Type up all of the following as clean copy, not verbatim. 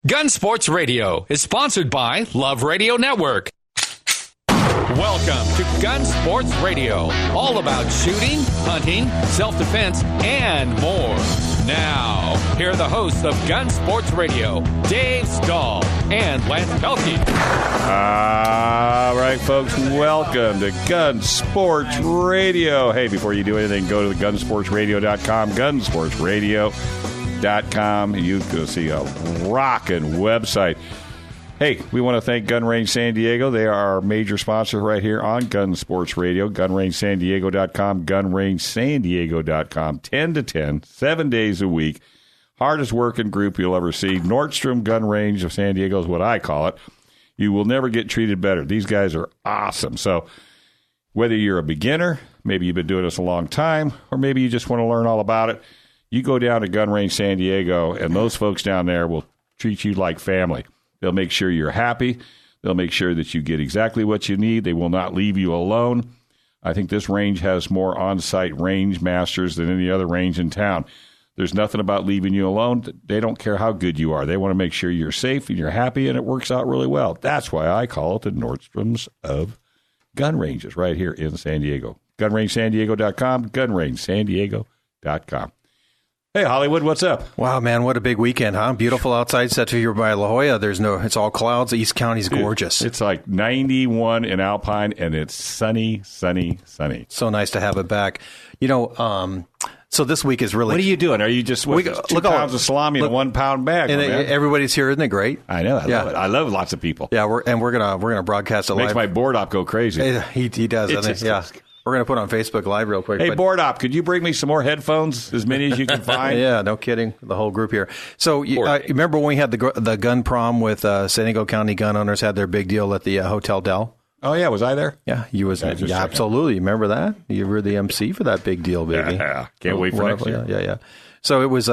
Gun Sports Radio is sponsored by Love Radio Network. Welcome to Gun Sports Radio, all about shooting, hunting, self-defense, and more. Now, here are the hosts of Gun Sports Radio, Dave Stahl and Lance Pelkey. All right, folks, welcome to Gun Sports Radio. Hey, before you do anything, go to the gunsportsradio.com, gunsportsradio.com. You can see a rockin' website. Hey, we want to thank Gun Range San Diego. They are our major sponsor right here on Gun Sports Radio. GunRangeSanDiego.com, GunRangeSanDiego.com. 10 to 10, 7 days a week. Hardest working group you'll ever see. Nordstrom Gun Range of San Diego is what I call it. You will never get treated better. These guys are awesome. So whether you're a beginner, maybe you've been doing this a long time, or maybe you just want to learn all about it, you go down to Gun Range San Diego, and those folks down there will treat you like family. They'll make sure you're happy. They'll make sure that you get exactly what you need. They will not leave you alone. I think this range has more on-site range masters than any other range in town. There's nothing about leaving you alone. They don't care how good you are. They want to make sure you're safe and you're happy, and it works out really well. That's why I call it the Nordstroms of gun ranges right here in San Diego. GunRangeSanDiego.com, GunRangeSanDiego.com. Hey, Hollywood, what's up? Wow, man, what a big weekend, huh? Beautiful outside, set to here by La Jolla. It's all clouds. East County's gorgeous. It's like 91 in Alpine, and it's sunny, sunny, sunny. So nice to have it back. You know, so this week is really... What are you doing? Are you just, 2 pounds of salami in a 1 pound bag? And everybody's here, isn't it great? I know. I love it. I love lots of people. Yeah, we're gonna broadcast it live. Makes my board op go crazy. He does, doesn't he? Yeah. We're going to put it on Facebook Live real quick. Hey, Board Op, could you bring me some more headphones, as many as you can find? Yeah, no kidding. The whole group here. So, you remember when we had the gun prom with San Diego County gun owners had their big deal at the Hotel Del? Oh, yeah. Was I there? Yeah, you was. Yeah, absolutely. Remember that? You were the MC for that big deal, baby. Yeah. Can't wait for next year. Yeah. So it was...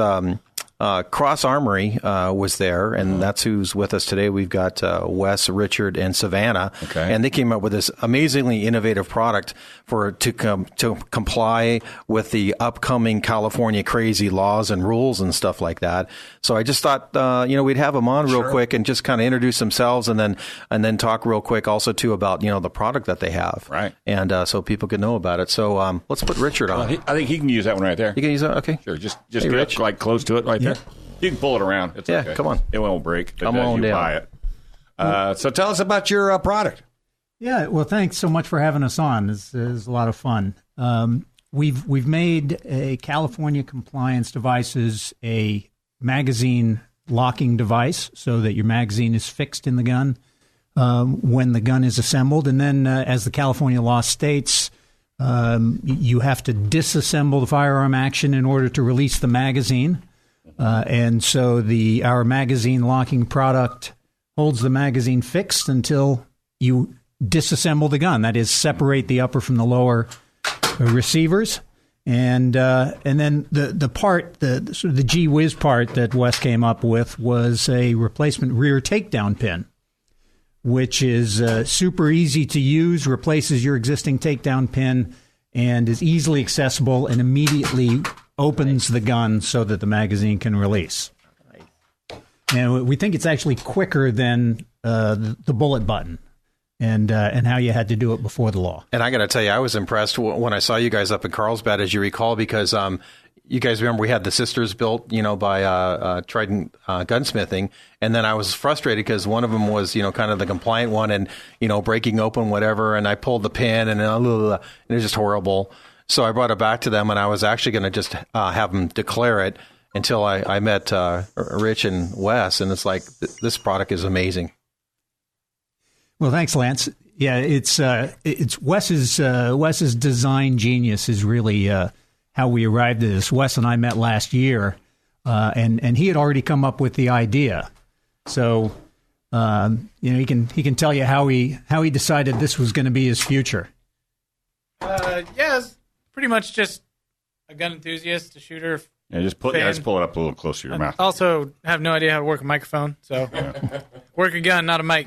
Cross Armory was there, and that's who's with us today. We've got Wes, Richard, and Savannah, and they came up with this amazingly innovative product to comply with the upcoming California crazy laws and rules and stuff like that. So I just thought we'd have them on real quick and just kind of introduce themselves, and then talk real quick also too about the product that they have, right? And so people can know about it. So let's put Richard on. I think he can use that one right there. You can use that, okay? Sure, just get Rich. Like close to it right there. You can pull it around. It's okay. Come on. It won't break. Come on down. Buy it. So tell us about your product. Yeah, well, thanks so much for having us on. This is a lot of fun. We've made a California compliance devices a magazine locking device so that your magazine is fixed in the gun when the gun is assembled. And then as the California law states, you have to disassemble the firearm action in order to release the magazine. And so our magazine locking product holds the magazine fixed until you disassemble the gun. That is, separate the upper from the lower receivers. And then the part, the sort of the gee whiz part that Wes came up with was a replacement rear takedown pin, which is super easy to use, replaces your existing takedown pin, and is easily accessible and immediately opens the gun so that the magazine can release. And we think it's actually quicker than the bullet button and how you had to do it before the law. And I got to tell you, I was impressed when I saw you guys up in Carlsbad, as you recall, because you guys remember we had the sisters built, by Trident Gunsmithing, and then I was frustrated because one of them was, kind of the compliant one, and breaking open whatever, and I pulled the pin, and it was just horrible. So I brought it back to them, and I was actually going to just have them declare it until I met Rich and Wes, and it's like this product is amazing. Well, thanks, Lance. Yeah, it's Wes's design genius is really how we arrived at this. Wes and I met last year, and he had already come up with the idea. So he can tell you how he decided this was going to be his future. It's pretty much just a gun enthusiast, a shooter. Yeah, just pull it up a little closer to your mouth. Also, have no idea how to work a microphone, so work a gun, not a mic.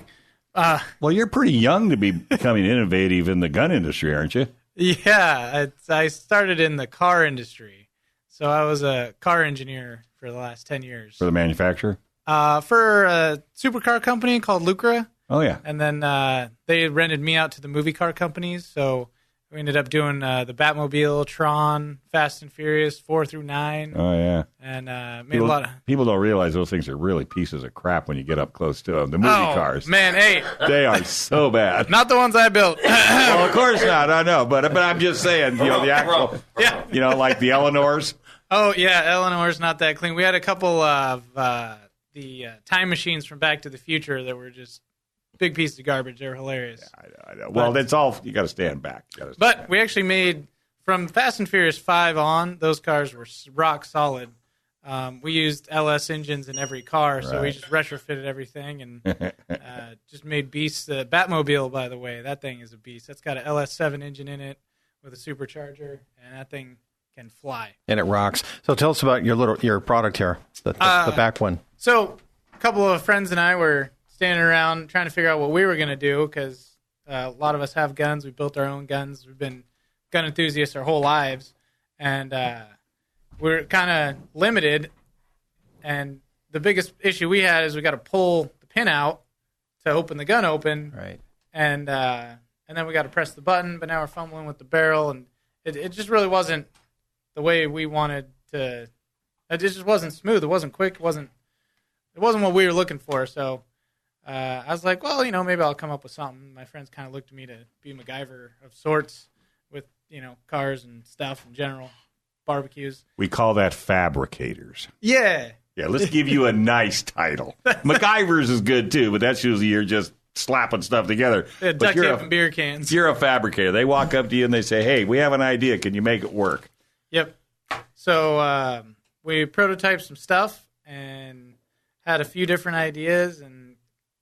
Well, you're pretty young to be becoming innovative in the gun industry, aren't you? Yeah, I started in the car industry, so I was a car engineer for the last 10 years. For the manufacturer? For a supercar company called Lucra. Oh, yeah. And then they rented me out to the movie car companies. So we ended up doing the Batmobile, Tron, Fast and Furious 4 through 9. Oh, yeah. And made a lot of... People don't realize those things are really pieces of crap when you get up close to them. The movie cars. Man, hey. They are so bad. Not the ones I built. Well, of course not. I know. But I'm just saying, the actual, like the Eleanors. Oh, yeah. Eleanor's not that clean. We had a couple of the time machines from Back to the Future that were just big pieces of garbage. They were hilarious. I know. Well, that's all. You got to stand back. But we actually made, from Fast and Furious 5 on, those cars were rock solid. We used LS engines in every car, so we just retrofitted everything and just made beasts. The Batmobile, by the way, that thing is a beast. That's got an LS7 engine in it with a supercharger, and that thing can fly. And it rocks. So tell us about your product here, the back one. So a couple of friends and I were standing around trying to figure out what we were going to do because a lot of us have guns. We built our own guns. We've been gun enthusiasts our whole lives, and we're kind of limited. And the biggest issue we had is we got to pull the pin out to open the gun open, right? And then we got to press the button. But now we're fumbling with the barrel, and it just really wasn't the way we wanted to. It just wasn't smooth. It wasn't quick. It wasn't what we were looking for. So I was like, well, maybe I'll come up with something. My friends kind of looked to me to be MacGyver of sorts with, cars and stuff in general, barbecues. We call that fabricators. Yeah. Yeah, let's give you a nice title. MacGyver's is good, too, but that's usually you're just slapping stuff together. Yeah, duct tape and beer cans. You're a fabricator. They walk up to you and they say, hey, we have an idea. Can you make it work? Yep. So we prototyped some stuff and had a few different ideas, and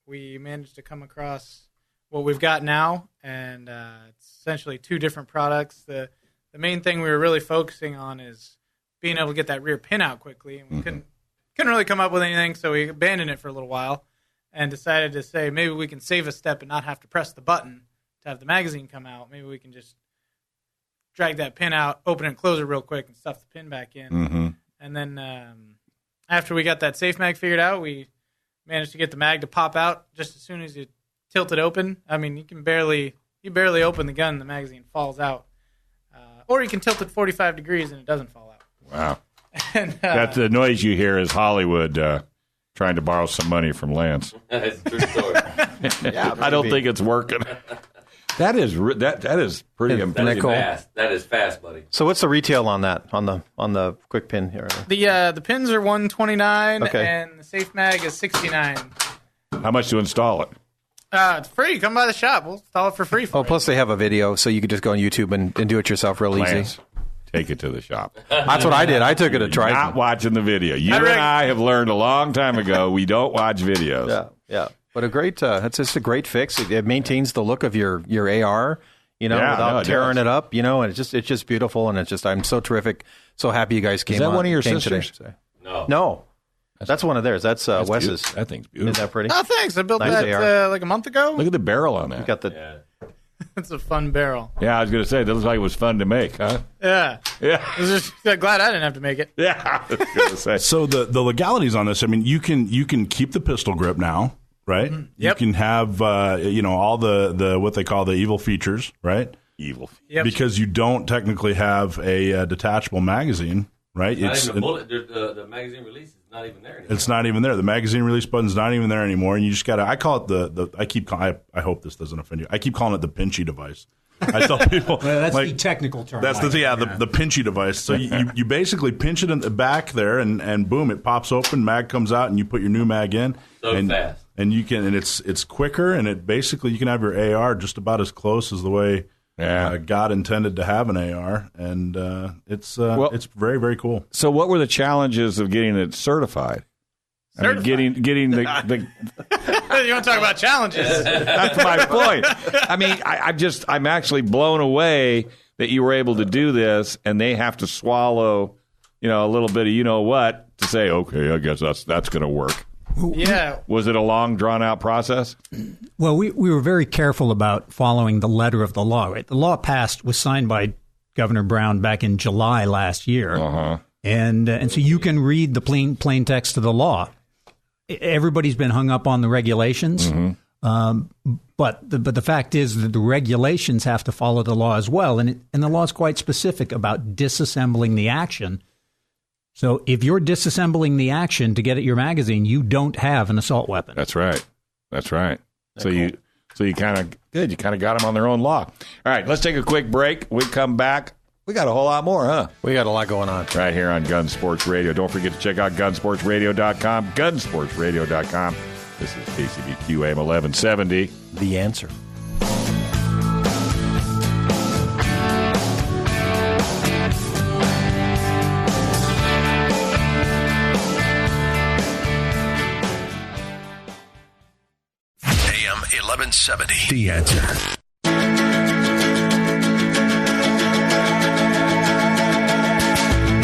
we managed to come across what we've got now, and it's essentially two different products. The main thing we were really focusing on is being able to get that rear pin out quickly, and we couldn't really come up with anything, so we abandoned it for a little while and decided to say maybe we can save a step and not have to press the button to have the magazine come out. Maybe we can just drag that pin out, open it and close it real quick, and stuff the pin back in. Mm-hmm. And then after we got that safe mag figured out, we managed to get the mag to pop out just as soon as you tilt it open. I mean, you barely open the gun, the magazine falls out. Or you can tilt it 45 degrees and it doesn't fall out. Wow. And, that's the noise you hear is Hollywood trying to borrow some money from Lance. That's a true story. Yeah, I don't think it's working. That is pretty impressive. That is fast, buddy. So what's the retail on that, on the quick pin here? The pins are $129, okay, and the safe mag is $69. How much to install it? It's free. Come by the shop. We'll install it for free. Plus they have a video, so you could just go on YouTube and do it yourself real Lance, easy. take it to the shop. That's what I did. I took it to try. Not watching the video. You and I have learned a long time ago we don't watch videos. Yeah. But a great, that's just a great fix. It maintains the look of your AR, without tearing it up, and it's just beautiful. And it's just, I'm so terrific, so happy you guys came. Is that on, one of your came sisters? Today. No. That's one of theirs. That's Wes's. Beautiful. That thing's beautiful. Isn't that pretty? Oh, thanks. I built Nice that like a month ago. Look at the barrel on that. You got the. It's a fun barrel. Yeah, I was going to say, that looks like it was fun to make, huh? Yeah. Yeah. I was just glad I didn't have to make it. Yeah, I was going to say. So the legalities on this, I mean, you can keep the pistol grip now, right? Yep. You can have, all the what they call the evil features, right? Evil. Yep. Because you don't technically have a detachable magazine, right? Not even the bullet. The magazine release is not even there anymore. It's not even there. The magazine release button's not even there anymore, and you just gotta. I call it I hope this doesn't offend you. I keep calling it the pinchy device. I tell people Well, that's the technical term. That's the pinchy device. So you basically pinch it in the back there, and boom, it pops open. Mag comes out, and you put your new mag in. Fast. And you can, and it's quicker, and it basically you can have your AR just about as close as the way God intended to have an AR, and it's very, very cool. So, what were the challenges of getting it certified? I mean, getting the You want to talk about challenges? That's my point. I mean, I'm actually blown away that you were able to do this, and they have to swallow, a little bit of what to say. Okay, I guess that's going to work. Yeah. Was it a long, drawn-out process? Well, we were very careful about following the letter of the law. Right? The law was signed by Governor Brown back in July last year, and so you can read the plain text of the law. everybody's been hung up on the regulations. But the fact is that the regulations have to follow the law as well. And the law is quite specific about disassembling the action. So if you're disassembling the action to get at your magazine, you don't have an assault weapon. That's right. So you kind of good. You kind of got them on their own law. All right, let's take a quick break. We come back. We got a whole lot more, huh? We got a lot going on. Right here on Gun Sports Radio. Don't forget to check out gunsportsradio.com, gunsportsradio.com. This is KCBQ AM 1170. The Answer. AM 1170. The Answer.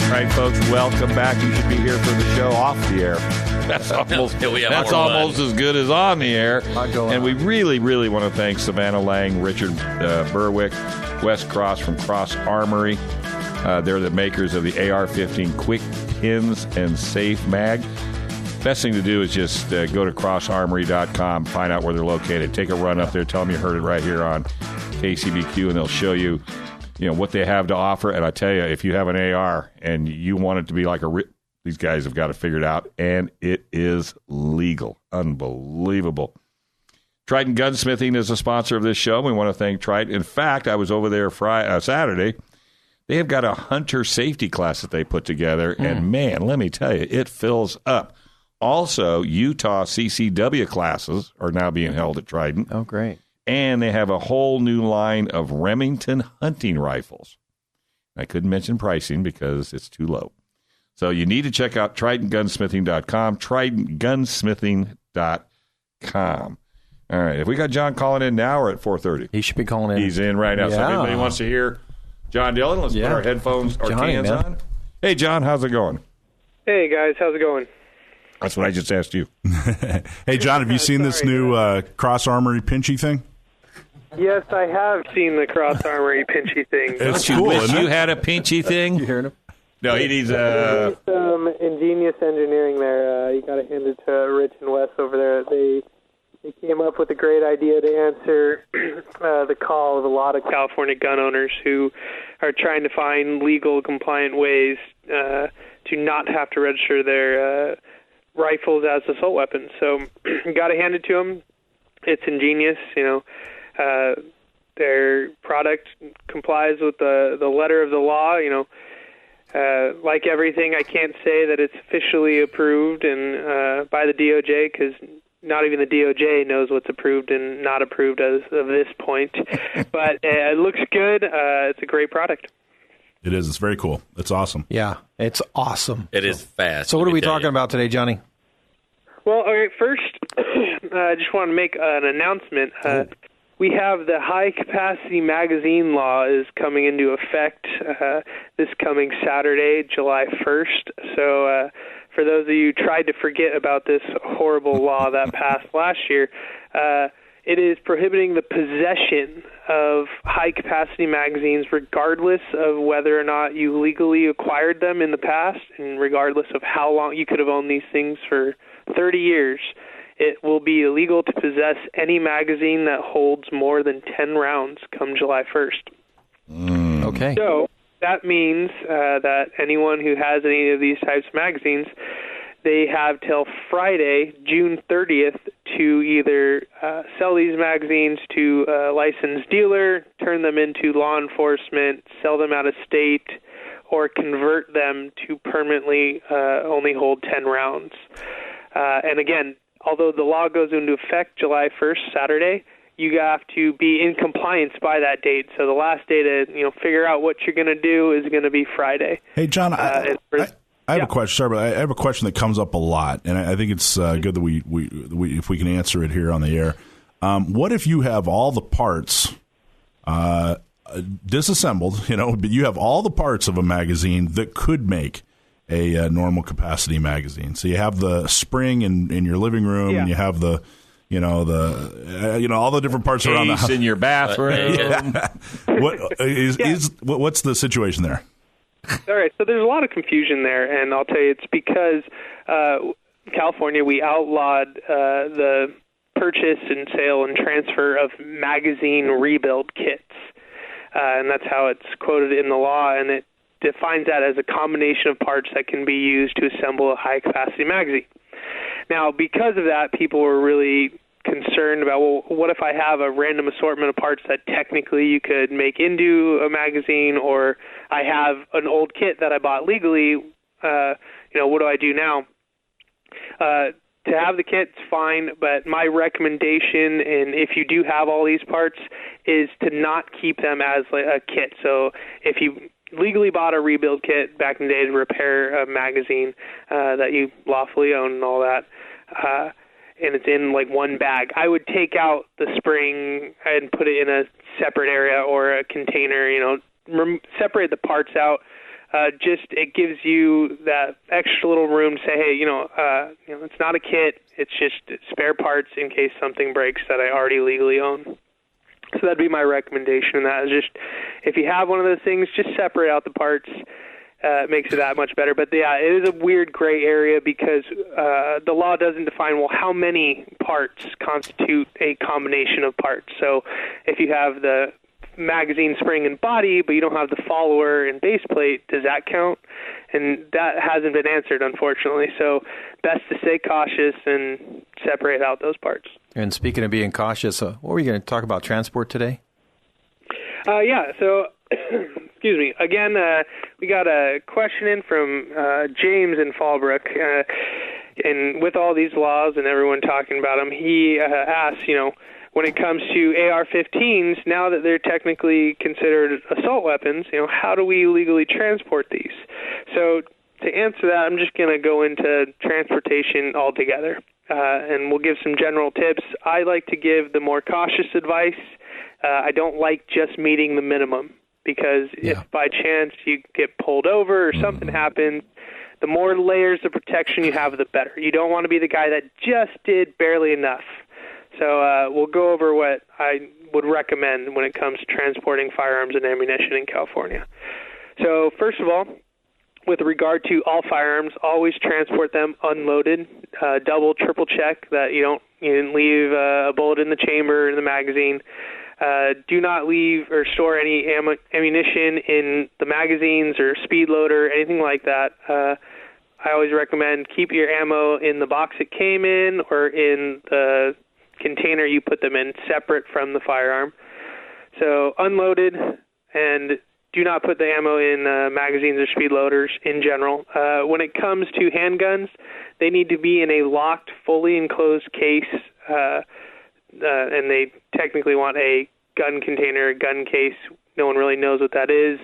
All right, folks, welcome back. You should be here for the show off the air. That's almost as good as on the air. And we really, really want to thank Savannah Lang, Richard Berwick, Wes Cross from Cross Armory. They're the makers of the AR-15 Quick Pins and Safe Mag. Best thing to do is just go to crossarmory.com, find out where they're located. Take a run up there. Tell them you heard it right here on KCBQ, and they'll show you, what they have to offer. And I tell you, if you have an AR and you want it to be like these guys have got it figured out, and it is legal. Unbelievable. Triton Gunsmithing is a sponsor of this show. We want to thank Triton. In fact, I was over there Saturday. They have got a hunter safety class that they put together, and man, let me tell you, it fills up. Also, Utah CCW classes are now being held at Trident. Oh, great. And they have a whole new line of Remington hunting rifles. I couldn't mention pricing because it's too low. So you need to check out TritonGunsmithing.com, TritonGunsmithing.com. All right. If we got John calling in now or at 4:30? He should be calling in. He's in right now. So if anybody wants to hear John Dillon, let's put our headphones or cans on. Hey, John, how's it going? Hey, guys. How's it going? That's what I just asked you. Hey, John, have you seen this new Cross Armory pinchy thing? Yes, I have seen the Cross Armory pinchy thing. It's cool. Wish you had a pinchy thing? You heard him? No, he needs some ingenious engineering there. You got to hand it to Rich and Wes over there. They came up with a great idea to answer the call of a lot of California gun owners who are trying to find legal, compliant ways to not have to register their rifles as assault weapons. So you got to hand it to them. It's ingenious, their product complies with the letter of the law, like everything, I can't say that it's officially approved and by the DOJ because not even the DOJ knows what's approved and not approved as of this point. But it looks good. It's a great product. It is. It's very cool. It's awesome. Yeah, it's awesome. It is fast. So what are we talking about today, Johnny? Well, all right, first, I just want to make an announcement. We have the high-capacity magazine law is coming into effect this coming Saturday, July 1st. So for those of you who tried to forget about this horrible law that passed last year, it is prohibiting the possession of high-capacity magazines regardless of whether or not you legally acquired them in the past and regardless of how long you could have owned these things for 30 years. It will be illegal to possess any magazine that holds more than 10 rounds come July 1st. Okay. So that means that anyone who has any of these types of magazines, they have till Friday, June 30th, to either sell these magazines to a licensed dealer, turn them into law enforcement, sell them out of state, or convert them to permanently only hold 10 rounds. And again, although the law goes into effect July 1st, Saturday, you have to be in compliance by that date. So the last day to figure out what you're going to do is going to be Friday. Hey, John, I have a question. Sorry, but I have a question that comes up a lot, and I think it's good that we if we can answer it here on the air. What if you have all the parts disassembled? But you have all the parts of a magazine that could make a normal capacity magazine. So you have the spring in your living room, and you have the all the different parts around the house in your bathroom. What's the situation there? All right, so there's a lot of confusion there, and I'll tell you it's because California, we outlawed the purchase and sale and transfer of magazine rebuild kits. And that's how it's quoted in the law, and it defines that as a combination of parts that can be used to assemble a high-capacity magazine. Now, because of that, people were really concerned about, well, what if I have a random assortment of parts that technically you could make into a magazine, or I have an old kit that I bought legally, what do I do now? To have the kit's fine, but my recommendation, and if you do have all these parts, is to not keep them as like a kit. So if you legally bought a rebuild kit back in the day to repair a magazine that you lawfully own and all that, and it's in like one bag, I would take out the spring and put it in a separate area or a container, separate the parts out. It gives you that extra little room to say, hey, it's not a kit. It's just spare parts in case something breaks that I already legally own. So that'd be my recommendation. And that is just, if you have one of those things, just separate out the parts. It makes it that much better. But yeah, it is a weird gray area because the law doesn't define, well, how many parts constitute a combination of parts. So if you have the magazine, spring, and body, but you don't have the follower and base plate, does that count? And that hasn't been answered, unfortunately. So best to stay cautious and separate out those parts. And speaking of being cautious, what were you going to talk about transport today? So excuse me. Again, we got a question in from James in Fallbrook. And with all these laws and everyone talking about them, he asks, when it comes to AR-15s, now that they're technically considered assault weapons, how do we legally transport these? So to answer that, I'm just going to go into transportation altogether, and we'll give some general tips. I like to give the more cautious advice. I don't like just meeting the minimum, because if by chance you get pulled over or something happens, the more layers of protection you have, the better. You don't want to be the guy that just did barely enough. So we'll go over what I would recommend when it comes to transporting firearms and ammunition in California. So first of all, with regard to all firearms, always transport them unloaded. Double, triple check that you didn't leave a bullet in the chamber or in the magazine. Do not leave or store any ammunition in the magazines or speed loader, anything like that. I always recommend keep your ammo in the box it came in or in the container you put them in, separate from the firearm. So unloaded, and do not put the ammo in magazines or speed loaders in general. When it comes to handguns, they need to be in a locked, fully enclosed case, and they technically want a gun container, a gun case. No one really knows what that is.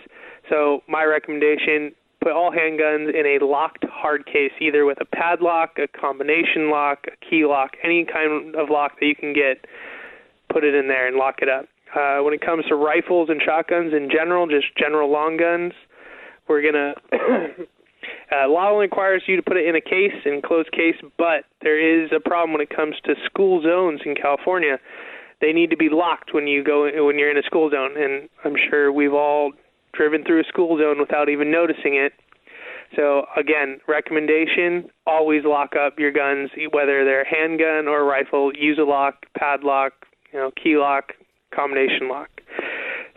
So my recommendation, put all handguns in a locked hard case, either with a padlock, a combination lock, a key lock, any kind of lock that you can get, put it in there and lock it up. When it comes to rifles and shotguns in general, just general long guns, we're going to law only requires you to put it in a case, enclosed case, but there is a problem when it comes to school zones in California. They need to be locked when you're in a school zone, and I'm sure we've all driven through a school zone without even noticing it. So again, recommendation, always lock up your guns, whether they're a handgun or a rifle. Use a lock, padlock, key lock, combination lock.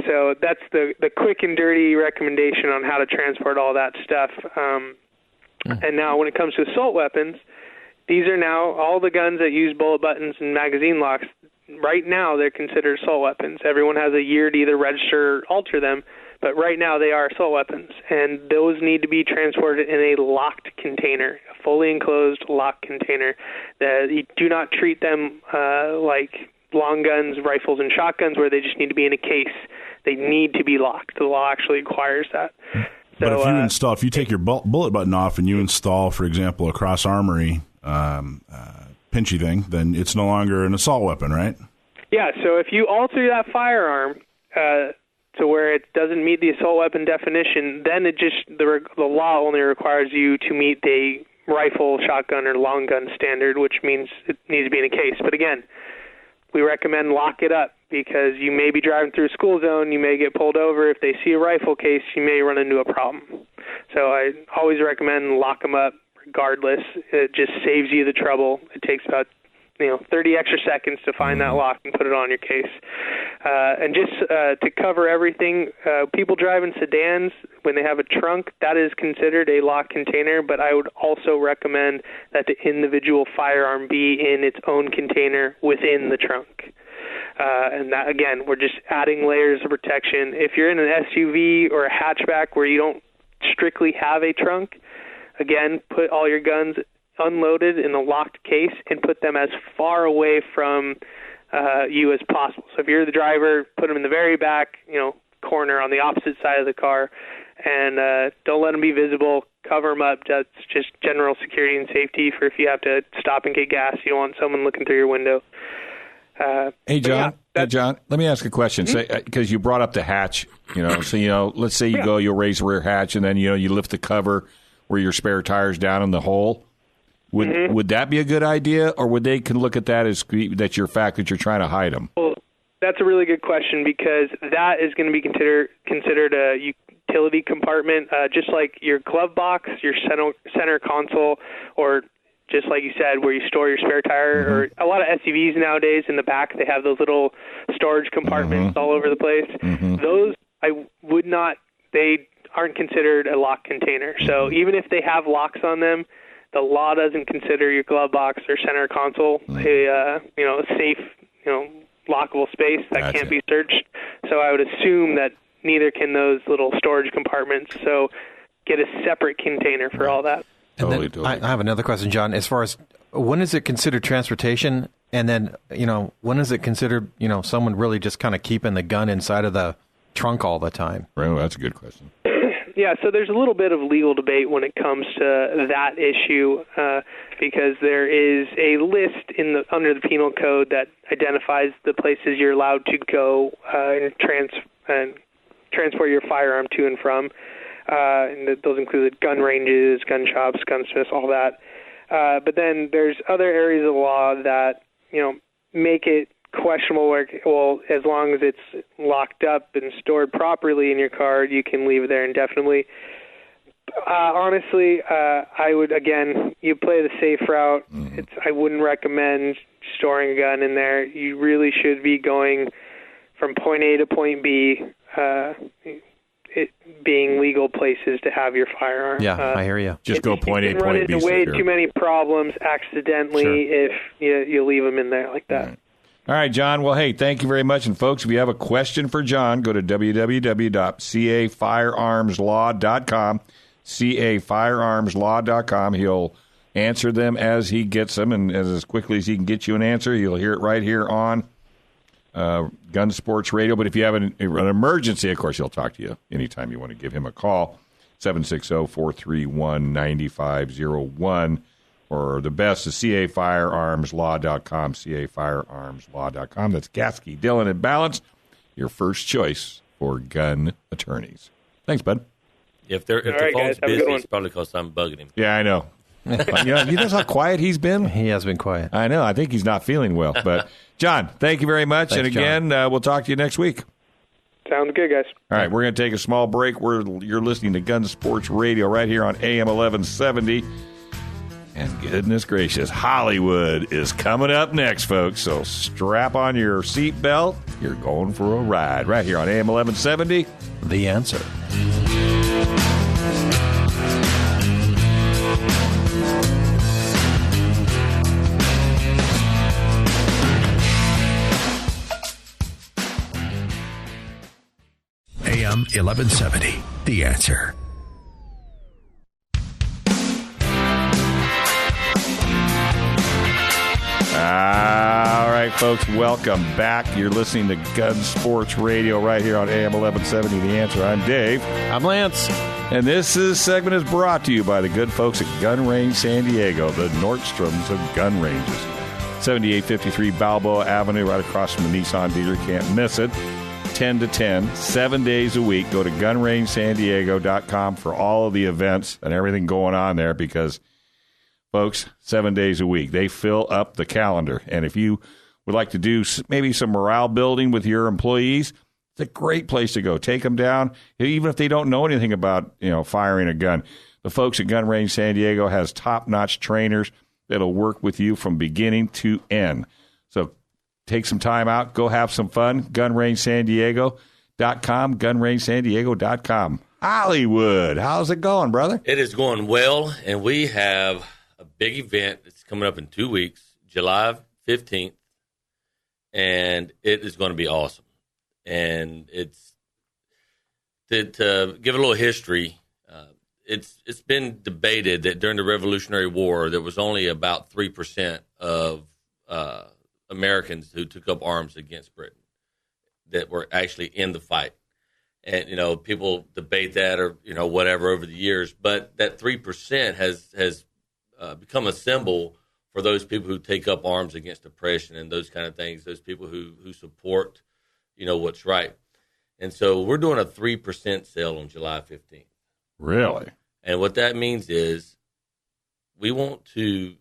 So that's the quick and dirty recommendation on how to transport all that stuff. And now when it comes to assault weapons, these are now all the guns that use bullet buttons and magazine locks. Right now, they're considered assault weapons. Everyone has a year to either register or alter them, but right now they are assault weapons, and those need to be transported in a locked container, a fully enclosed locked container. You do not treat them like long guns, rifles, and shotguns where they just need to be in a case. They need to be locked. The law actually requires that. But if you take your bullet button off and you install, for example, a Cross Armory pinchy thing, then it's no longer an assault weapon, right? Yeah, so if you alter that firearm to where it doesn't meet the assault weapon definition, then the law only requires you to meet the rifle, shotgun, or long gun standard, which means it needs to be in a case. But again, we recommend lock it up because you may be driving through a school zone, you may get pulled over. If they see a rifle case, you may run into a problem. So I always recommend lock them up regardless. It just saves you the trouble. It takes about 30 extra seconds to find that lock and put it on your case. And just to cover everything, people driving sedans, when they have a trunk, that is considered a lock container, but I would also recommend that the individual firearm be in its own container within the trunk. And that, again, we're just adding layers of protection. If you're in an SUV or a hatchback where you don't strictly have a trunk, again, put all your guns unloaded in a locked case and put them as far away from you as possible. So if you're the driver, put them in the very back, corner on the opposite side of the car, and don't let them be visible. Cover them up. That's just general security and safety for if you have to stop and get gas. You don't want someone looking through your window. Hey, John. John, let me ask a question. Because you brought up the hatch, so, let's say you'll raise the rear hatch, and then, you lift the cover where your spare tire's down in the hole. Would that be a good idea, or would they can look at that as that's your fact that you're trying to hide them? Well, that's a really good question, because that is going to be considered a utility compartment, just like your glove box, your center console, or just like you said, where you store your spare tire. Or a lot of SUVs nowadays, in the back, they have those little storage compartments all over the place. Those, they aren't considered a lock container. So even if they have locks on them, the law doesn't consider your glove box or center console a safe, lockable space that can't be searched. So I would assume that neither can those little storage compartments. So get a separate container for all that. Totally. I have another question, John. As far as when is it considered transportation, and then when is it considered someone really just kind of keeping the gun inside of the trunk all the time? Well, that's a good question. Yeah, so there's a little bit of legal debate when it comes to that issue, because there is a list under the penal code that identifies the places you're allowed to go and transport your firearm to and from. And those include gun ranges, gun shops, gunsmiths, all that. But then there's other areas of law that make it questionable. Well, as long as it's locked up and stored properly in your car, you can leave it there indefinitely. Honestly, I would, again, you play the safe route. I wouldn't recommend storing a gun in there. You really should be going from point A to point B, it being legal places to have your firearm. Yeah, I hear you. Just go point A, point B. You can run into way too many problems accidentally if you leave them in there like that. All right, John. Well, hey, thank you very much. And, folks, if you have a question for John, go to www.cafirearmslaw.com, cafirearmslaw.com. He'll answer them as he gets them, and as quickly as he can get you an answer, you'll hear it right here on Gun Sports Radio. But if you have an emergency, of course, he'll talk to you anytime you want to give him a call, 760-431-9501. Or the best is cafirearmslaw.com, cafirearmslaw.com. That's Gasky, Dillon, and Balance, your first choice for gun attorneys. Thanks, bud. If the phone's busy, it's probably because I'm bugging him. Yeah, I know. You know how quiet he's been? He has been quiet. I know. I think he's not feeling well. But, John, thank you very much. Thanks, and again, we'll talk to you next week. Sounds good, guys. All right, we're going to take a small break. You're listening to Gun Sports Radio right here on AM 1170. And goodness gracious, Hollywood is coming up next, folks. So strap on your seatbelt. You're going for a ride right here on AM 1170. The Answer. AM 1170. The Answer. All right, folks, welcome back. You're listening to Gun Sports Radio right here on AM 1170, The Answer. I'm Dave. I'm Lance. And this segment is brought to you by the good folks at Gun Range San Diego, the Nordstroms of gun ranges. 7853 Balboa Avenue, right across from the Nissan dealer. Can't miss it. 10 to 10, 7 days a week. Go to gunrangesandiego.com for all of the events and everything going on there, because folks, 7 days a week. They fill up the calendar. And if you would like to do maybe some morale building with your employees, it's a great place to go. Take them down, even if they don't know anything about firing a gun. The folks at Gun Range San Diego has top-notch trainers that'll work with you from beginning to end. So take some time out. Go have some fun. GunRangeSanDiego.com, GunRangeSanDiego.com. Hollywood, how's it going, brother? It is going well, and we have a big event that's coming up in 2 weeks, July 15th, and it is going to be awesome. And it's to give a little history. It's been debated that during the Revolutionary War, there was only about 3% of Americans who took up arms against Britain that were actually in the fight. And, people debate that or, whatever over the years. But that 3% has become a symbol for those people who take up arms against oppression and those kind of things, those people who support, what's right. And so we're doing a 3% sale on July 15th. Really? And what that means is we want to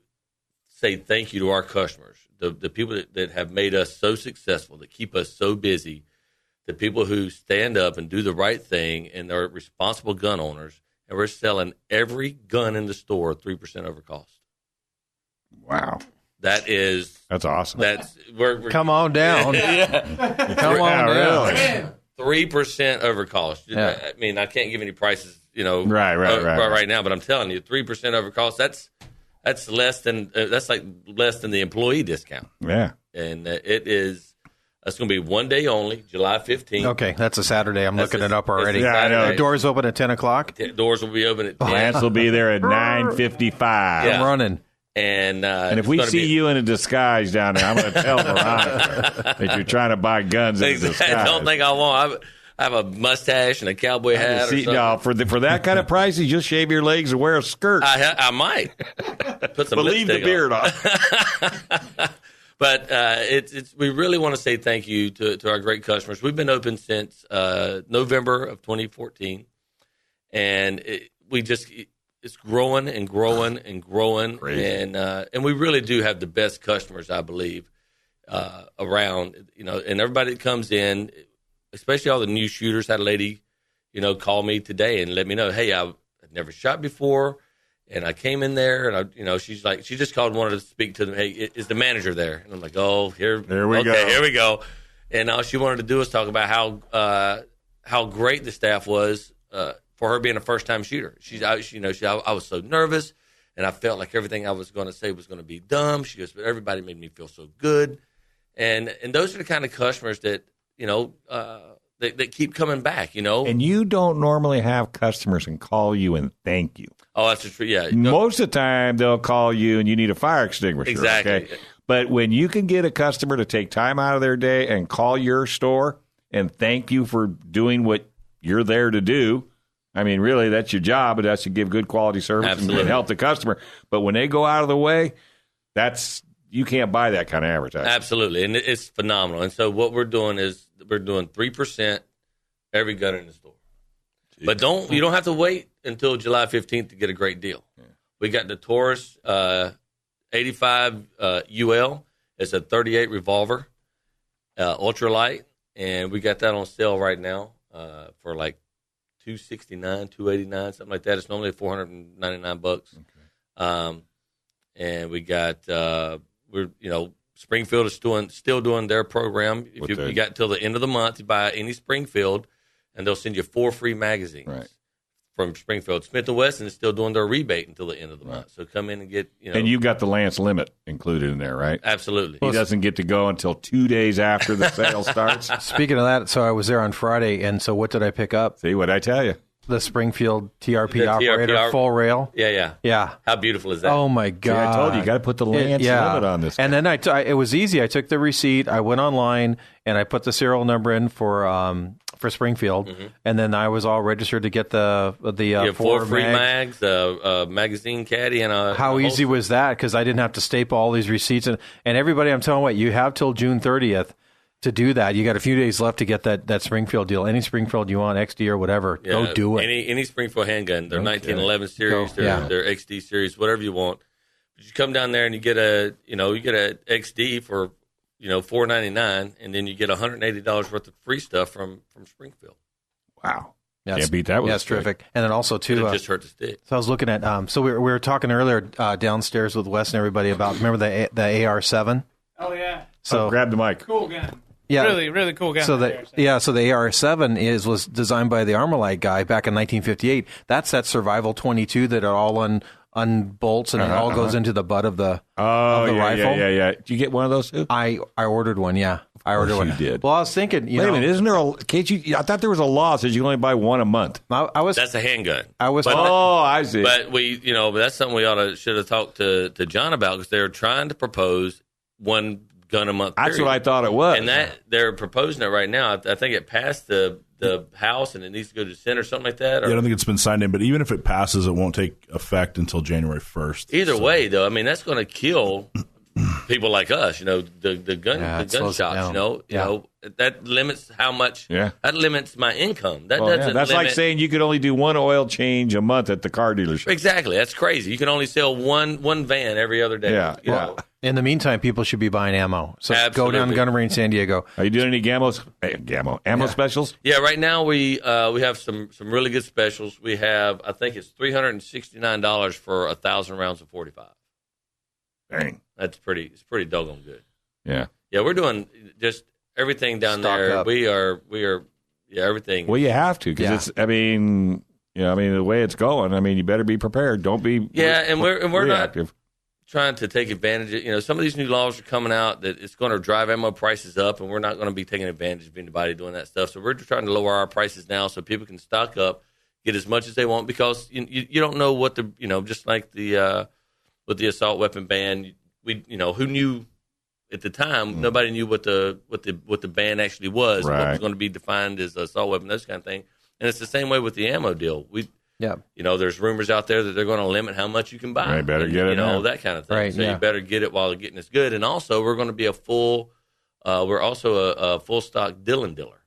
say thank you to our customers, the people that have made us so successful, that keep us so busy, the people who stand up and do the right thing and are responsible gun owners. And we're selling every gun in the store 3% over cost. Wow. That's awesome. We're come on down. Come on down. 3% over cost. Yeah. I mean, I can't give any prices, right now, but I'm telling you, 3% over cost. That's less than the employee discount. Yeah, and it's going to be 1 day only, July 15th. Okay, that's a Saturday. I'm looking it up already. Yeah, I know. The doors open at 10 o'clock. The doors will be open at 10. Lance will be there at 9:55. Yeah. I'm running. And if we see you in a disguise down there, I'm going to tell Veronica that you're trying to buy guns in a disguise. I don't think I won't. I have a mustache and a cowboy hat. No, for that kind of price, you just shave your legs and wear a skirt. I might put some but leave the beard on. But we really want to say thank you to our great customers. We've been open since November of 2014, and it's growing and growing and growing. Crazy. And we really do have the best customers, I believe, around. And everybody that comes in, especially all the new shooters. Had a lady, call me today and let me know, hey, I've never shot before. And I came in there, and she's like, she just called and wanted to speak to them. Hey, is the manager there? And I'm like, oh, here we go. Here we go. And all she wanted to do was talk about how great the staff was for her being a first time shooter. I was so nervous, and I felt like everything I was going to say was going to be dumb. She goes, but everybody made me feel so good, and those are the kind of customers that that keep coming back. And you don't normally have customers and call you and thank you. Oh, that's true. Yeah. Most of the time, they'll call you and you need a fire extinguisher. Exactly. Okay? But when you can get a customer to take time out of their day and call your store and thank you for doing what you're there to do, I mean, really, that's your job, but that's to give good quality service and help the customer. But when they go out of the way, you can't buy that kind of advertising. Absolutely. And it's phenomenal. And so what we're doing is we're doing 3% every gun in the store. Jeez. But you don't have to wait until July 15th to get a great deal. Yeah. We got the Taurus 85 UL. It's a 38 revolver, ultralight, and we got that on sale right now for like $269, $289, something like that. It's normally $499. Okay. And we got Springfield is still doing their program. If you got till the end of the month, you buy any Springfield, and they'll send you 4 free magazines from Springfield. Smith & Wesson is still doing their rebate until the end of the month. So come in and get, And you've got the Lance limit included in there, right? Absolutely. He doesn't get to go until 2 days after the sale starts. Speaking of that, so I was there on Friday, and so what did I pick up? See, what'd I tell you? The Springfield TRP operator, full rail. Yeah. How beautiful is that? Oh, my God. See, I told you got to put the Lance limit on this guy. And then it was easy. I took the receipt. I went online, and I put the serial number in for Springfield, and then I was all registered to get the 4 free mags, a magazine caddy, and a How easy was that? Because I didn't have to staple all these receipts. And everybody, I'm telling you what, you have till June 30th to do that. You got a few days left to get that Springfield deal. Any Springfield you want, XD or whatever, go do it. Any Springfield handgun, their 1911 series, their XD series, whatever you want. But you come down there and you get a XD for $499, and then you get $180 worth of free stuff from Springfield. Wow. Yeah, Can't beat that with Yeah, a it's stick. terrific. And then also, too, It just hurt the stick. so I was looking at, so we were talking earlier downstairs with Wes and everybody about, remember the AR-7? Oh yeah, So grab the mic. cool gun. Yeah. Really, really cool gun. So right the there, so the AR-7 was designed by the Armalite guy back in 1958. That's that Survival 22 that are all unbolts and it all goes into the butt of the rifle. Yeah. Did you get one of those too? I ordered one. Yeah, I ordered one. you did. Well, I was thinking, Wait a minute, isn't there a? Can't you? I thought there was a law that says you can only buy one a month. That's a handgun. I see. But but that's something we should have talked to John about, because they're trying to propose one gun a month. That's what I thought it was. And that they're proposing it right now. I think it passed the House and it needs to go to the Senate or something like that. I don't think it's been signed in, but even if it passes, it won't take effect until January 1st. Either way, though, I mean, that's going to kill people like us. The gun shops. That limits how much. Yeah. That limits my income. That's like saying you could only do one oil change a month at the car dealership. Exactly. That's crazy. You can only sell one van every other day. Yeah. Well, in the meantime, people should be buying ammo. So Absolutely. go down to Gun Range San Diego. Are you doing any ammo specials? Yeah, right now we have some really good specials. We have, I think it's $369 for 1,000 rounds of 45. Dang, it's pretty doggone good. Yeah, we're doing just everything down Stock there. up. We are everything. Well, you have to, because it's. I mean, the way it's going. I mean, you better be prepared. Don't be. And we're reactive. not trying to take advantage of, some of these new laws are coming out that it's going to drive ammo prices up, and we're not going to be taking advantage of anybody doing that stuff. So we're trying to lower our prices now so people can stock up, get as much as they want, because you don't know what the, just like the with the assault weapon ban, who knew at the time, nobody knew what the ban actually was, what was going to be defined as assault weapon, those kind of thing. And it's the same way with the ammo deal. There's rumors out there that they're going to limit how much you can buy. Right, better get it now. That kind of thing. Right, so you better get it while the getting is good. And also, we're going to be we're also a full stock Dillon dealer.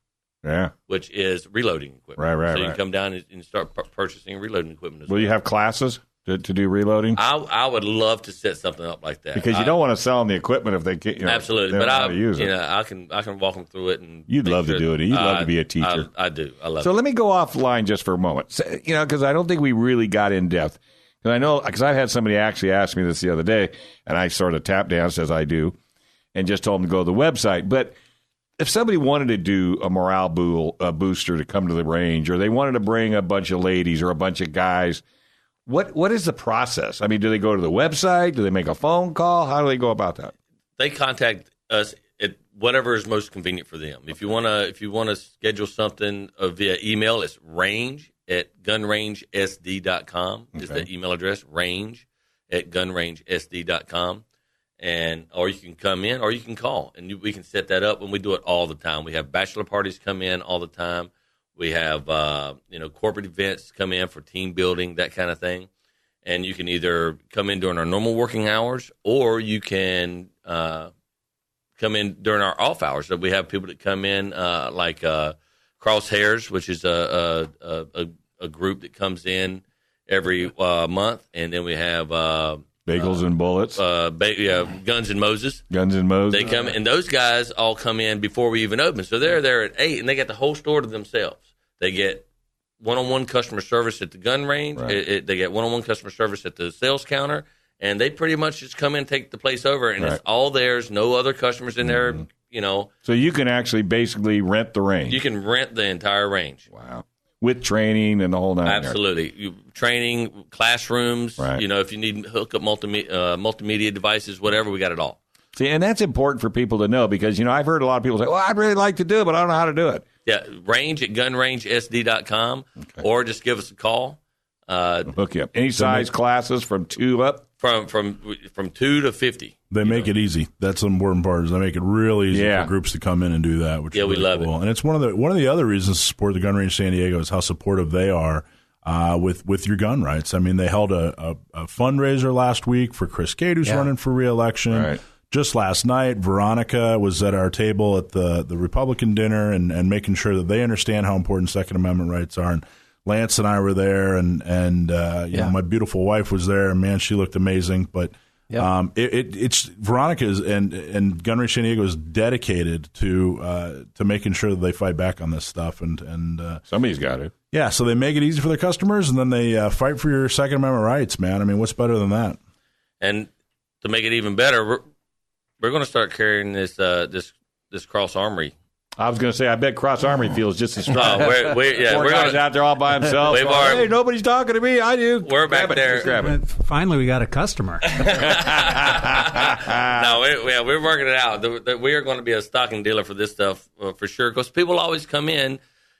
Yeah. Which is reloading equipment. Right. So you can come down and start purchasing reloading equipment as well. Will you have classes to do reloading? I would love to set something up like that. Because you don't want to sell them the equipment if they can't, absolutely. But I can walk them through it. And you'd love to do it. You'd love to be a teacher. I do. I love it. So let me go offline just for a moment. Because I don't think we really got in depth. Because I've had somebody actually ask me this the other day, and I sort of tap danced as I do, and just told them to go to the website. But if somebody wanted to do a morale booster to come to the range, or they wanted to bring a bunch of ladies or a bunch of guys, what is the process? I mean, do they go to the website? Do they make a phone call? How do they go about that? They contact us at whatever is most convenient for them. If you want to schedule something via email, it's range@gunrangesd.com is the email address, range@gunrangesd.com. Or you can come in, or you can call, and we can set that up. And we do it all the time. We have bachelor parties come in all the time. We have corporate events come in for team building, that kind of thing. And you can either come in during our normal working hours, or you can come in during our off hours. So we have people that come in like Crosshairs, which is a group that comes in every month, and then we have Bagels and Bullets. Guns and Moses. Guns and Moses. They come, and those guys all come in before we even open. So they're there at 8, and they get the whole store to themselves. They get one-on-one customer service at the gun range. They get one-on-one customer service at the sales counter, and they pretty much just come in and take the place over, and it's all theirs. No other customers in there, So you can actually basically rent the range. You can rent the entire range. Wow. With training and the whole nine. Absolutely. Training, classrooms, if you need hook up multimedia devices, whatever, we got it all. See, and that's important for people to know because, I've heard a lot of people say, well, I'd really like to do it, but I don't know how to do it. Yeah, range@gunrangesd.com, or just give us a call. Hook you up. Any size classes from 2 up? From 2 to 50. They make it easy. That's the important part. Is they make it really easy for groups to come in and do that. Which is really we love cool. it. And it's one of the other reasons to support the Gun Range San Diego is how supportive they are with your gun rights. I mean, they held a fundraiser last week for Chris Gate, who's running for re-election. Right. Just last night, Veronica was at our table at the Republican dinner and making sure that they understand how important Second Amendment rights are. And Lance and I were there, and my beautiful wife was there. And man, she looked amazing. But Yep. It's Veronica's and Gun Range San Diego is dedicated to making sure that they fight back on this stuff, and somebody's got it. Yeah, so they make it easy for their customers, and then they fight for your Second Amendment rights, man. I mean, what's better than that? And to make it even better, we're going to start carrying this Cross Armory. I was going to say, I bet Cross Armory feels just as strong. We're guys out there all by themselves. Hey, nobody's talking to me. I do. We're back there. Grab it. Finally, we got a customer. No, we're working it out. We are going to be a stocking dealer for this stuff for sure, because people always come in.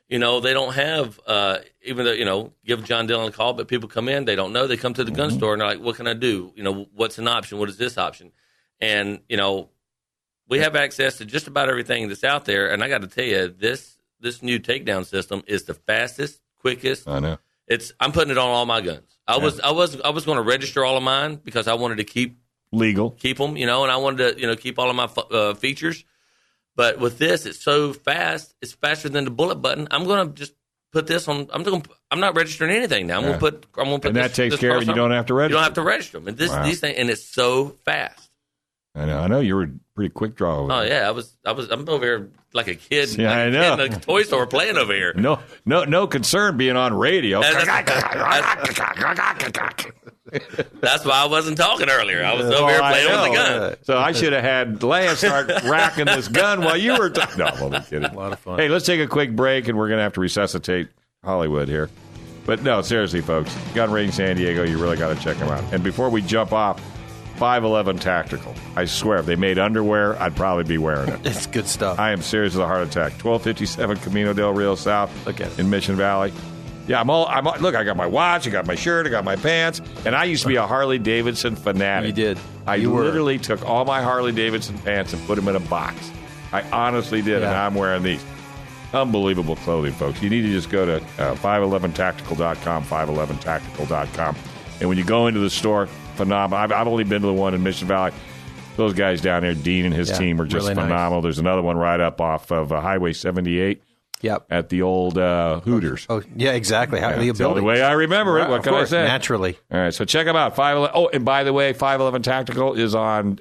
They don't have, even though, give John Dillon a call, but people come in, they don't know. They come to the gun store and they're like, what can I do? What's an option? What is this option? And, we have access to just about everything that's out there. And I got to tell you, this new takedown system is the fastest, quickest. I know. I'm putting it on all my guns. I was going to register all of mine because I wanted to keep them, and I wanted to, keep all of my features. But with this, it's so fast. It's faster than the bullet button. I'm going to just put this on. I'm not registering anything now. I'm going to put. And that takes care of it. You don't have to register. You don't have to register them. And these things, and it's so fast. I know. You were a pretty quick draw over there. Yeah, I'm over here like a kid. Yeah, I know. In a toy store playing over here. No concern being on radio. That's why I wasn't talking earlier. I was over here playing with the gun. So I should have had Lance start racking this gun while you were talking. No, I'm only kidding. A lot of fun. Hey, let's take a quick break, and we're going to have to resuscitate Hollywood here. But no, seriously, folks, Gun Range San Diego, you really got to check them out. And before we jump off, 511 Tactical. I swear, if they made underwear, I'd probably be wearing it. It's good stuff. I am serious as a heart attack. 1257 Camino del Rio South. Look at it. In Mission Valley. Yeah, look, I got my watch, I got my shirt, I got my pants, and I used to be a Harley Davidson fanatic. You did. I literally took all my Harley Davidson pants and put them in a box. I honestly did, and I'm wearing these. Unbelievable clothing, folks. You need to just go to 511tactical.com, 511tactical.com. And when you go into the store, phenomenal. I've only been to the one in Mission Valley. Those guys down there, Dean and his team, are just really phenomenal. Nice. There's another one right up off of Highway 78. Yep. At the old Hooters. Oh, yeah, exactly. That's the only way I remember it. What can I say? Naturally. All right, so check them out. 511. Oh, and by the way, 511 Tactical is on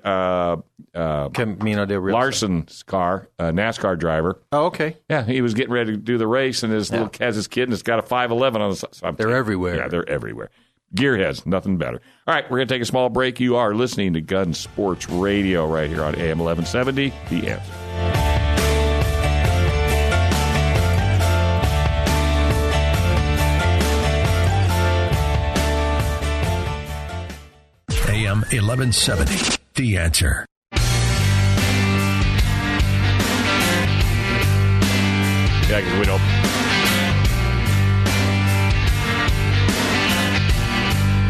Camino de Rio. Larson's car, NASCAR driver. Oh, okay. Yeah, he was getting ready to do the race, and has his kid, and it's got a 511 on the side. So they're everywhere. Yeah, they're everywhere. Gearheads, nothing better. All right, we're going to take a small break. You are listening to Gun Sports Radio right here on AM 1170, The Answer. AM 1170, The Answer. Yeah, because we don't.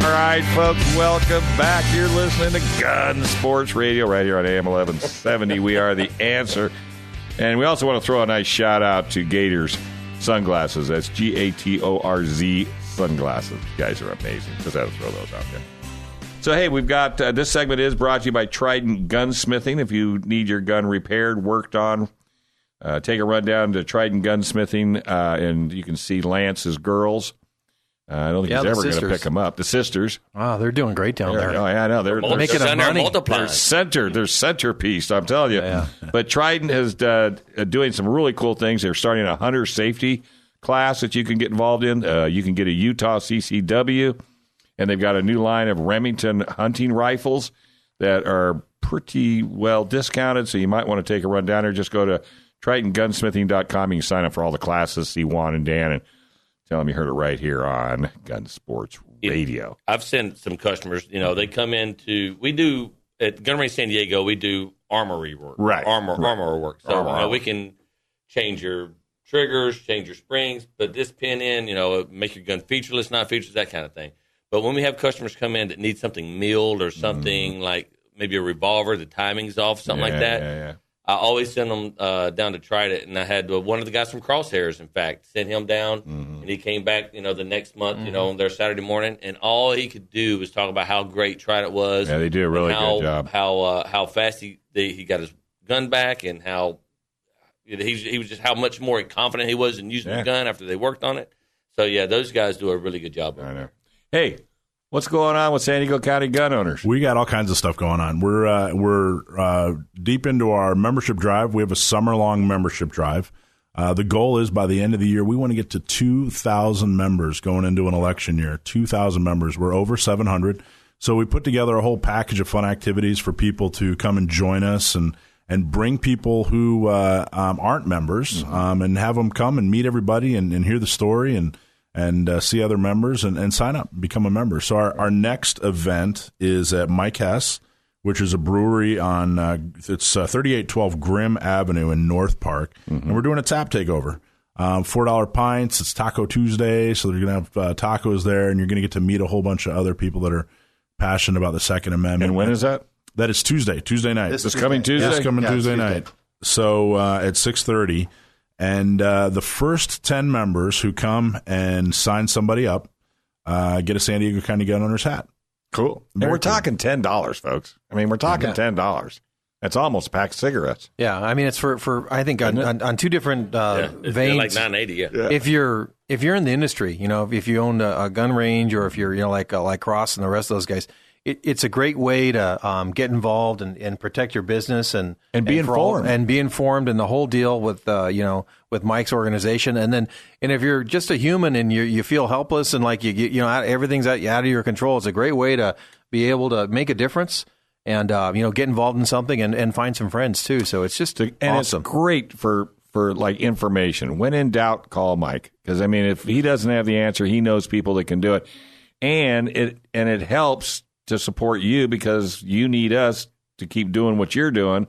All right, folks, welcome back. You're listening to Gun Sports Radio right here on AM 1170. We are The Answer. And we also want to throw a nice shout out to Gators Sunglasses. That's Gatorz Sunglasses. You guys are amazing. Just had to throw those out there. So, hey, we've got this segment is brought to you by Trident Gunsmithing. If you need your gun repaired, worked on, take a run down to Trident Gunsmithing, and you can see Lance's girls. I don't think he's ever going to pick them up. The sisters. Wow, they're doing great down there. Oh, yeah, I know. They're making a money. They're centerpiece, I'm telling you. Yeah. But Trident is doing some really cool things. They're starting a hunter safety class that you can get involved in. You can get a Utah CCW. And they've got a new line of Remington hunting rifles that are pretty well discounted, so you might want to take a run down there. Just go to TritonGunsmithing.com. You can sign up for all the classes, see Juan and Dan, and tell them you heard it right here on Gun Sports Radio. I've sent some customers, they come into, we do, at Gun Range San Diego, we do armory work. Right. Armor work. So we can change your triggers, change your springs, put this pin in, make your gun featureless, not featureless, that kind of thing. But when we have customers come in that need something milled or something like maybe a revolver, the timing's off, something like that, I always send them down to try it. And I had one of the guys from Crosshairs, in fact, sent him down, and he came back, the next month, on their Saturday morning, and all he could do was talk about how great Trident was. Yeah, they do a really good job. How fast he got his gun back, and how he was just how much more confident he was in using the gun after they worked on it. So yeah, those guys do a really good job. I know. Hey, What's going on with San Diego County gun owners? We got all kinds of stuff going on. We're deep into our membership drive. We have a summer-long membership drive. The goal is by the end of the year, we want to get to 2,000 members going into an election year. 2,000 members. We're over 700. So we put together a whole package of fun activities for people to come and join us and bring people who aren't members and have them come and meet everybody and hear the story and see other members and sign up, become a member. So our next event is at Mike Hess, which is a brewery on it's 3812 Grimm Avenue in North Park. And we're doing a tap takeover. $4 pints. It's Taco Tuesday, so they're going to have tacos there, and you're going to get to meet a whole bunch of other people that are passionate about the Second Amendment. And when is that? That is Tuesday night. This coming Tuesday? This coming Tuesday night. So at 6:30. And the first 10 members who come and sign somebody up get a San Diego County Gun Owners hat. Cool. And we're talking $10, folks. I mean, we're talking $10. That's almost a pack of cigarettes. Yeah, I mean, it's for I think on two different veins. Like $9.80. Yeah. If you're in the industry, if you own a gun range, or if you're like Cross and the rest of those guys, it's a great way to get involved and protect your business and be informed and the whole deal with with Mike's organization. And if you're just a human and you feel helpless and like everything's out of your control, it's a great way to be able to make a difference and get involved in something and find some friends too. So it's just awesome. It's great for like information. When in doubt, call Mike, because I mean, if he doesn't have the answer, he knows people that can do it, and it helps to support you because you need us to keep doing what you're doing,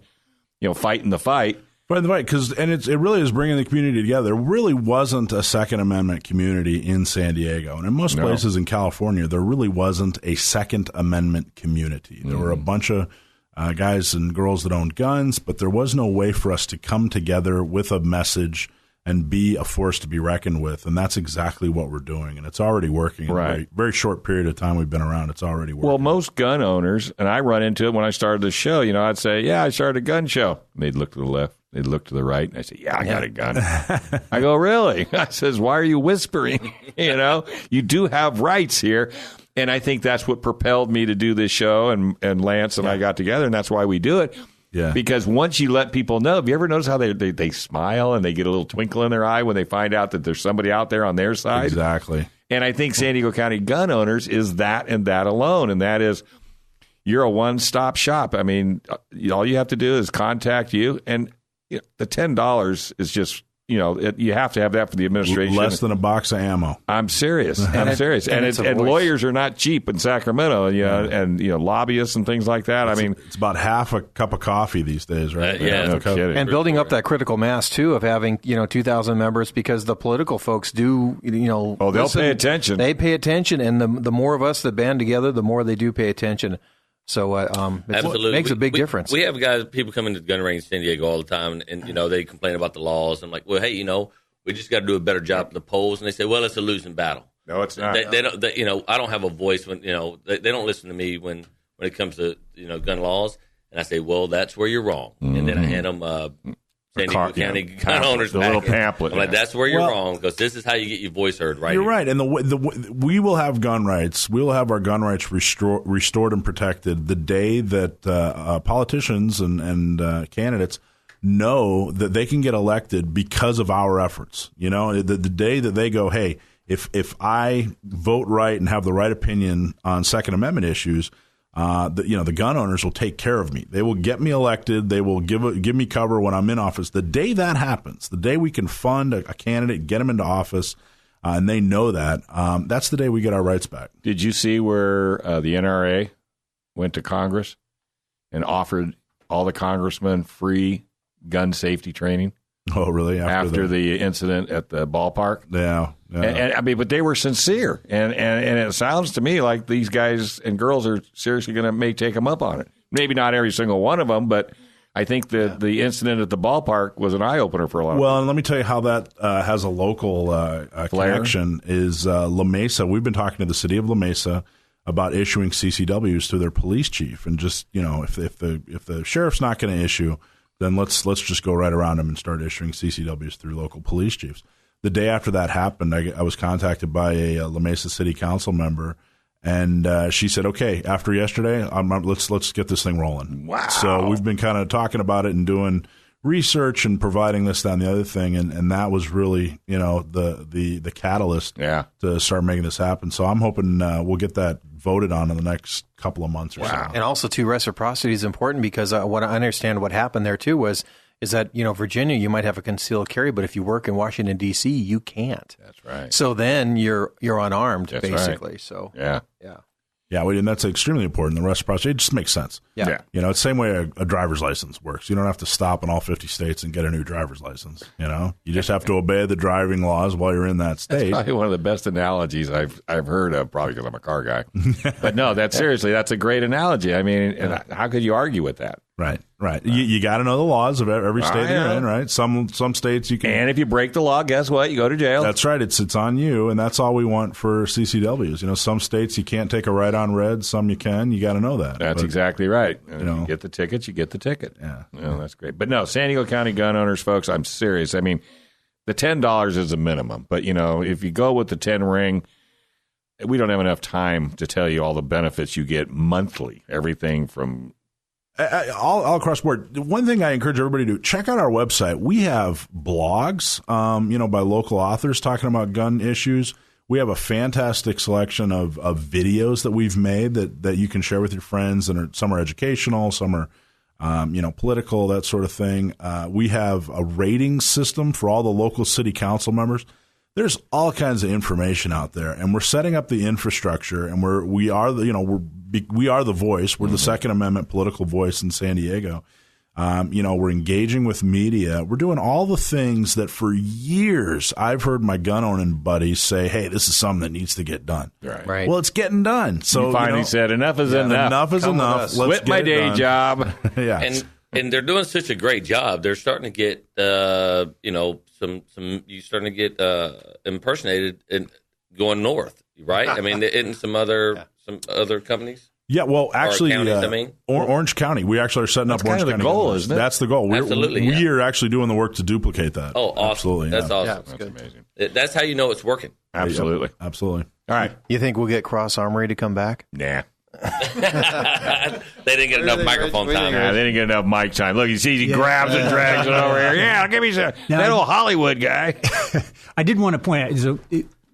fighting the fight. Fighting the fight, because it really is bringing the community together. There really wasn't a Second Amendment community in San Diego, and in most places in California, there really wasn't a Second Amendment community. There were a bunch of guys and girls that owned guns, but there was no way for us to come together with a message and be a force to be reckoned with. And that's exactly what we're doing. And it's already working. Right. In a very, very short period of time we've been around, it's already working. Well, most gun owners, and I run into it when I started the show, I'd say, yeah, I started a gun show. And they'd look to the left. They'd look to the right. And I say, yeah, I got a gun. I go, really? I says, why are you whispering? You do have rights here. And I think that's what propelled me to do this show. And Lance and I got together, and that's why we do it. Yeah. Because once you let people know, have you ever noticed how they smile and they get a little twinkle in their eye when they find out that there's somebody out there on their side? Exactly. And I think San Diego County Gun Owners is that and that alone. And that is, you're a one-stop shop. I mean, all you have to do is contact you. And the $10 is just, you have to have that for the administration. Less than a box of ammo. I'm serious. I'm serious. And lawyers are not cheap in Sacramento, and lobbyists and things like that. It's about half a cup of coffee these days, right? No kidding. And building up that critical mass too of having 2,000 members, because the political folks do they'll pay attention. They pay attention, and the more of us that band together, the more they do pay attention. So absolutely, it makes a big difference. We have people come into the gun range in San Diego all the time, and they complain about the laws. I'm like, well, hey, we just got to do a better job at the polls. And they say, well, it's a losing battle. No, it's not. They don't. I don't have a voice when they don't listen to me when it comes to gun laws. And I say, well, that's where you're wrong. Mm-hmm. And then I hand them San Diego County Gun Owners the little pamphlet. I'm like, that's where you're wrong, because this is how you get your voice heard, right? You're here. right, and we will have gun rights. We will have our gun rights restored and protected the day that politicians and candidates know that they can get elected because of our efforts. The day that they go, hey, if I vote right and have the right opinion on Second Amendment issues, the gun owners will take care of me. They will get me elected. They will give me cover when I'm in office. The day that happens, the day we can fund a candidate, get them into office, and they know that, that's the day we get our rights back. Did you see where the NRA went to Congress and offered all the congressmen free gun safety training? Oh, really? After the incident at the ballpark? Yeah. And but they were sincere. And it sounds to me like these guys and girls are seriously may take them up on it. Maybe not every single one of them, but I think that the incident at the ballpark was an eye-opener for a lot of people. And let me tell you how that has a local connection is La Mesa. We've been talking to the city of La Mesa about issuing CCWs to their police chief. And just, if the sheriff's not going to issue, then let's just go right around them and start issuing CCWs through local police chiefs. The day after that happened, I was contacted by a La Mesa City Council member, And she said, okay, after yesterday, let's get this thing rolling. Wow. So we've been kind of talking about it and doing research and providing this, that, and the other thing. And that was really, the catalyst to start making this happen. So I'm hoping we'll get that voted on in the next couple of months or so. And also, too, reciprocity is important because what I understand what happened there, too, is that, Virginia, you might have a concealed carry, but if you work in Washington, D.C., you can't. That's right. So then you're unarmed, That's basically. Right. So yeah. And that's extremely important. The reciprocity, it just makes sense. Yeah. It's the same way a driver's license works. You don't have to stop in all 50 states and get a new driver's license. You just have to obey the driving laws while you're in that state. That's probably one of the best analogies I've heard of, probably because I'm a car guy. But no, that's a great analogy. I mean, and how could you argue with that? Right. You got to know the laws of every state you're in, right? Some states you can. And if you break the law, guess what? You go to jail. That's right. It's on you, and that's all we want for CCWs. Some states you can't take a right on red, some you can. You got to know that. That's exactly right. If you get the tickets, you get the ticket. Yeah. That's great. But no, San Diego County gun owners, folks, I'm serious. I mean, the $10 is a minimum, but if you go with the 10 ring, we don't have enough time to tell you all the benefits you get monthly. Everything from all across the board. One thing I encourage everybody to do, check out our website. We have blogs, by local authors talking about gun issues. We have a fantastic selection of videos that we've made that you can share with your friends, and some are educational, some are political, that sort of thing. We have a rating system for all the local city council members. There's all kinds of information out there, and we're setting up the infrastructure, and we are the voice. We're the Second Amendment political voice in San Diego. We're engaging with media. We're doing all the things that for years I've heard my gun owning buddies say, "Hey, this is something that needs to get done." Right. Well, it's getting done. So you finally said enough is enough. Enough is enough. Let's quit my day job. Yeah. And they're doing such a great job. They're starting to get you're starting to get impersonated and going north, right? I mean, in some other companies. Yeah, well, actually, counties, Orange County. We actually are setting up Orange County. That's kind of the goal, isn't it? That's the goal. Absolutely, we are actually doing the work to duplicate that. Oh, awesome. Absolutely. That's awesome. Yeah, that's amazing. That's how you know it's working. Absolutely. Yep, absolutely. All right. You think we'll get Cross Armory to come back? Nah. They didn't get enough microphone time. Yeah, they didn't get enough mic time. Look, you see, he grabs and drags it over here. Yeah, give me some. That old Hollywood guy. I did want to point out, so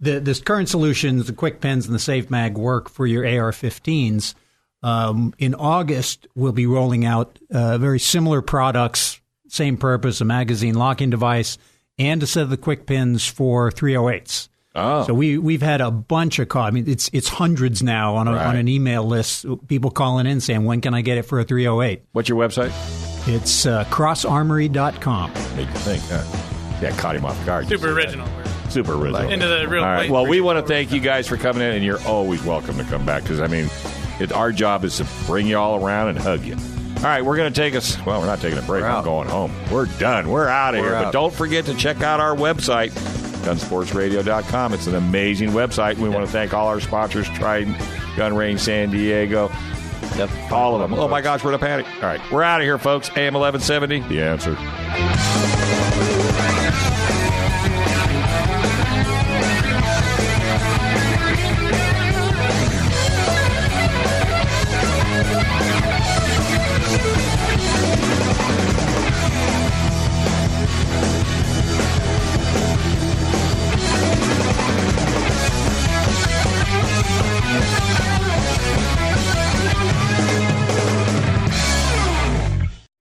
the current solutions, the quick pens and the Safe Mag work for your AR-15s. In August, we'll be rolling out very similar products, same purpose, a magazine locking device, and a set of the quick pins for 308s. Oh. So we've had a bunch of calls. I mean, it's hundreds now on an email list. People calling in saying, "When can I get it for a 308?" What's your website? It's crossarmory.com. Make you think, huh? Yeah, caught him off guard. Super original. Super original. Into the real. All right. Well, we want to thank you guys for coming in, and you're always welcome to come back because our job is to bring you all around and hug you. All right, we're going to take us. Well, we're not taking a break. We're going home. We're done. We're out of here. But don't forget to check out our website, gunsportsradio.com. It's an amazing website. We want to thank all our sponsors, Trident, Gun Range San Diego. Yep, all of them. Oh, my gosh, we're in a panic. All right, we're out of here, folks. AM 1170, The Answer.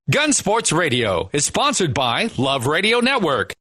Gun Sports Radio is sponsored by Love Radio Network.